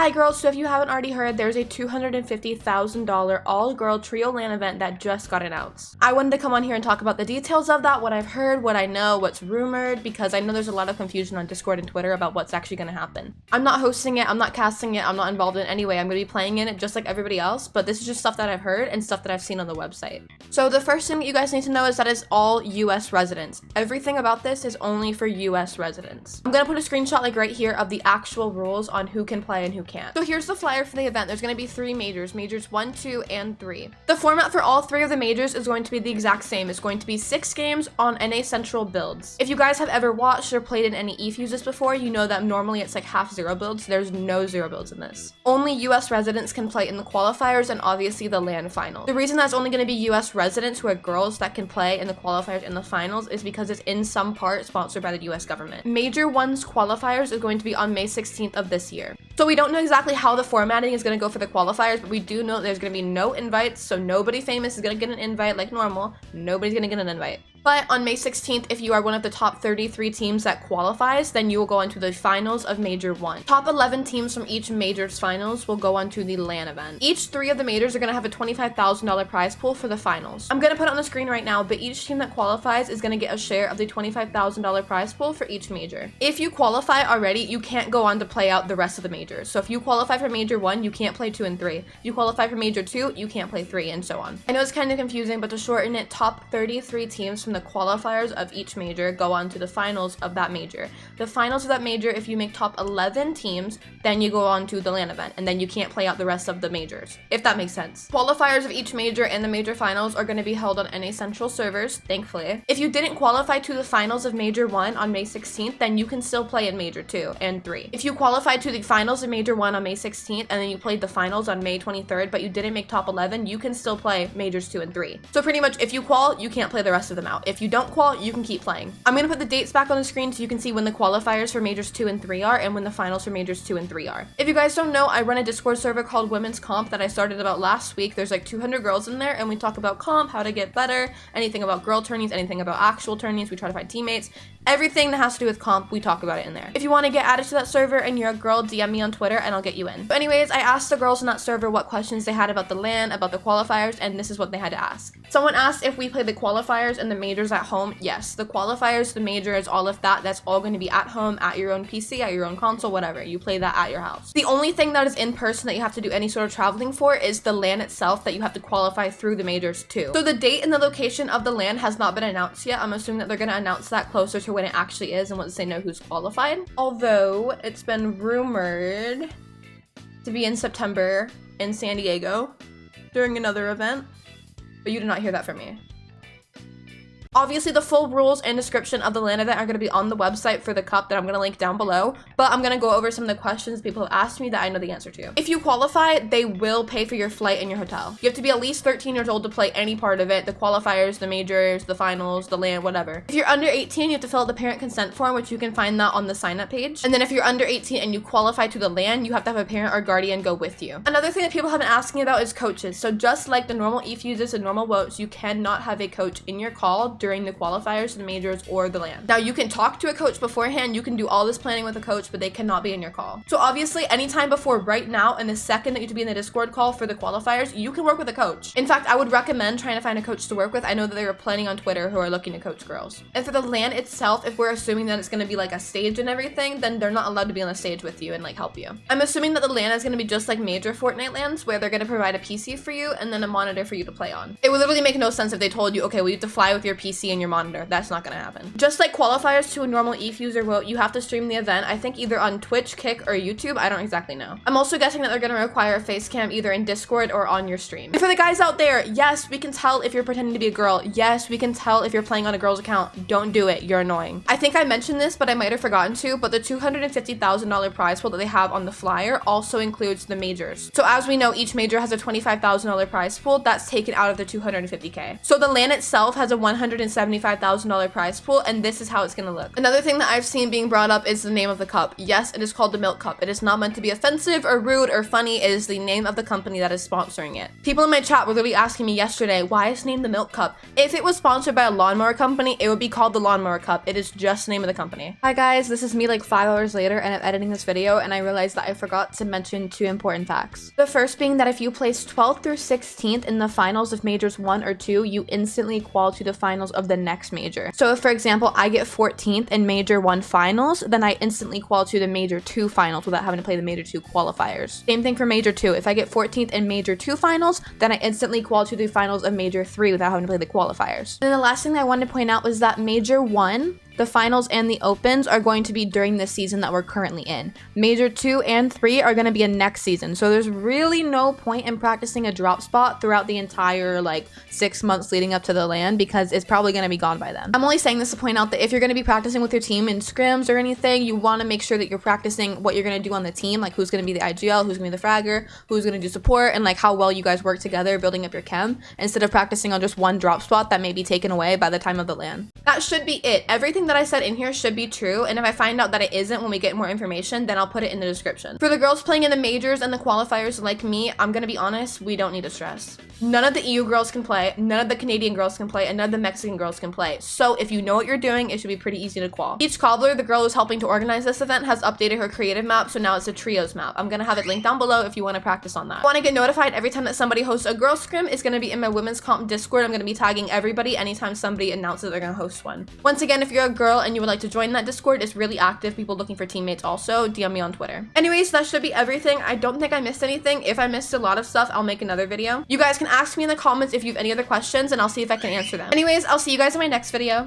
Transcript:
Hi girls, so if you haven't already heard, there's a $250,000 all-girl trio LAN event that just got announced. I wanted to come on here and talk about the details of that, what I've heard, what I know, what's rumored, because I know there's a lot of confusion on Discord and Twitter about what's actually going to happen. I'm not hosting it, I'm not casting it, I'm not involved in it anyway. I'm going to be playing in it just like everybody else, but this is just stuff that I've heard and stuff that I've seen on the website. So the first thing that you guys need to know is that it's all US residents. Everything about this is only for US residents. I'm going to put a screenshot like right here of the actual rules on who can play and who can't. So here's the flyer for the event. There's going to be 3 majors, majors 1, 2, and 3. The format for all 3 of the majors is going to be the exact same. It's going to be 6 games on NA Central builds. If you guys have ever watched or played in any eFuses before, you know that normally it's like half 0 builds. There's no 0 builds in this. Only US residents can play in the qualifiers and obviously the LAN final. The reason that's only going to be US residents who are girls that can play in the qualifiers and the finals is because it's in some part sponsored by the US government. Major 1's qualifiers is going to be on May 16th of this year. So we don't know exactly how the formatting is going to go for the qualifiers, but we do know there's going to be no invites, so nobody famous is going to get an invite like normal. Nobody's going to get an invite. But on May 16th, if you are one of the top 33 teams that qualifies, then you will go on to the finals of Major 1. Top 11 teams from each major's finals will go on to the LAN event. Each 3 of the majors are going to have a $25,000 prize pool for the finals. I'm going to put it on the screen right now, but each team that qualifies is going to get a share of the $25,000 prize pool for each major. If you qualify already, you can't go on to play out the rest of the majors. So if you qualify for Major 1, you can't play 2 and 3. If you qualify for Major 2, you can't play 3, and so on. I know it's kind of confusing, but to shorten it, top 33 teams from the qualifiers of each major go on to the finals of that major. The finals of that major, if you make top 11 teams, then you go on to the LAN event, and then you can't play out the rest of the majors, if that makes sense. Qualifiers of each major and the major finals are going to be held on NA Central servers, thankfully. If you didn't qualify to the finals of Major 1 on May 16th, then you can still play in Major 2 and 3. If you qualified to the finals of Major 1 on May 16th, and then you played the finals on May 23rd, but you didn't make top 11, you can still play Majors 2 and 3. So pretty much, if you qual, you can't play the rest of them out. If you don't qual, you can keep playing. I'm going to put the dates back on the screen so you can see when the qualifiers for Majors 2 and 3 are and when the finals for Majors 2 and 3 are. If you guys don't know, I run a Discord server called Women's Comp that I started about last week. There's like 200 girls in there, and we talk about comp, how to get better, anything about girl tourneys, anything about actual tourneys. We try to find teammates. Everything that has to do with comp, we talk about it in there. If you want to get added to that server and you're a girl, DM me on Twitter and I'll get you in. But anyways, I asked the girls in that server what questions they had about the LAN, about the qualifiers, and this is what they had to ask. Someone asked if we play the qualifiers and the majors at home. Yes, the qualifiers, the majors, all of that, that's all going to be at home, at your own PC, at your own console, whatever. You play that at your house. The only thing that is in person that you have to do any sort of traveling for is the LAN itself that you have to qualify through the majors too. So the date and the location of the LAN has not been announced yet. I'm assuming that they're going to announce that closer to when it actually is and once they know who's qualified. Although it's been rumored to be in September in San Diego during another event, but you did not hear that from me. Obviously, the full rules and description of the LAN event are going to be on the website for the cup that I'm going to link down below, but I'm going to go over some of the questions people have asked me that I know the answer to. If you qualify, they will pay for your flight and your hotel. You have to be at least 13 years old to play any part of it, the qualifiers, the majors, the finals, the LAN, whatever. If you're under 18, you have to fill out the parent consent form, which you can find that on the sign up page. And then if you're under 18 and you qualify to the LAN, you have to have a parent or guardian go with you. Another thing that people have been asking about is coaches. So just like the normal eFuses and normal votes, you cannot have a coach in your call during the qualifiers, the majors, or the LAN. Now, you can talk to a coach beforehand, you can do all this planning with a coach, but they cannot be in your call. So obviously, anytime before right now, and the second that you have to be in the Discord call for the qualifiers, you can work with a coach. In fact, I would recommend trying to find a coach to work with. I know that they were planning on Twitter who are looking to coach girls. And for the LAN itself, if we're assuming that it's going to be like a stage and everything, then they're not allowed to be on the stage with you and like help you. I'm assuming that the LAN is going to be just like major Fortnite LANs, where they're going to provide a PC for you and then a monitor for you to play on. It would literally make no sense if they told you, okay, well, you have to fly with your PC and your monitor. That's not going to happen. Just like qualifiers to a normal eFuser vote, you have to stream the event, I think either on Twitch, Kick, or YouTube. I don't exactly know. I'm also guessing that they're going to require a face cam either in Discord or on your stream. And for the guys out there, yes, we can tell if you're pretending to be a girl. Yes, we can tell if you're playing on a girl's account. Don't do it. You're annoying. I think I mentioned this, but I might have forgotten to, but the $250,000 prize pool that they have on the flyer also includes the majors. So as we know, each major has a $25,000 prize pool that's taken out of the $250K. So the LAN itself has a $150,000 $275,000 prize pool, and this is how it's gonna look. Another thing that I've seen being brought up is the name of the cup. Yes, it is called the Milk Cup. It is not meant to be offensive or rude or funny. It is the name of the company that is sponsoring it. People in my chat were literally asking me yesterday, why is it named the Milk Cup? If it was sponsored by a lawnmower company, it would be called the Lawnmower Cup. It is just the name of the company. Hi guys, this is me like 5 hours later, and I'm editing this video, and I realized that I forgot to mention 2 important facts. The first being that if you place 12th through 16th in the finals of majors 1 or 2, you instantly qualify to the finals of the next major. So if, for example, I get 14th in major 1 finals, then I instantly qualify to the major 2 finals without having to play the major 2 qualifiers. Same thing for major 2. If I get 14th in major 2 finals, then I instantly qualify to the finals of major 3 without having to play the qualifiers. And the last thing that I wanted to point out was that major 1, the finals and the opens are going to be during the season that we're currently in. Major 2 and 3 are going to be in next season. So there's really no point in practicing a drop spot throughout the entire 6 months leading up to the LAN, because it's probably going to be gone by then. I'm only saying this to point out that if you're going to be practicing with your team in scrims or anything, you want to make sure that you're practicing what you're going to do on the team, like who's going to be the IGL, who's going to be the fragger, who's going to do support, and like how well you guys work together building up your chem, instead of practicing on just one drop spot that may be taken away by the time of the LAN. That should be it. Everything that I said in here should be true, and if I find out that it isn't when we get more information, then I'll put it in the description. For the girls playing in the majors and the qualifiers like me, I'm gonna be honest, we don't need to stress. None of the EU girls can play, none of the Canadian girls can play, and none of the Mexican girls can play. So if you know what you're doing, it should be pretty easy to qual. ThePeachCobbler, the girl who's helping to organize this event, has updated her creative map, so now it's a trios map. I'm gonna have it linked down below if you want to practice on that. If you want to get notified every time that somebody hosts a girl scrim, it's gonna be in my women's comp Discord. I'm gonna be tagging everybody anytime somebody announces they're gonna host one. Once again, if you're a girl and you would like to join that Discord, it's really active. People looking for teammates also. DM me on Twitter. Anyways, that should be everything. I don't think I missed anything. If I missed a lot of stuff, I'll make another video. You guys can ask me in the comments if you have any other questions, and I'll see if I can answer them. Anyways, I'll see you guys in my next video.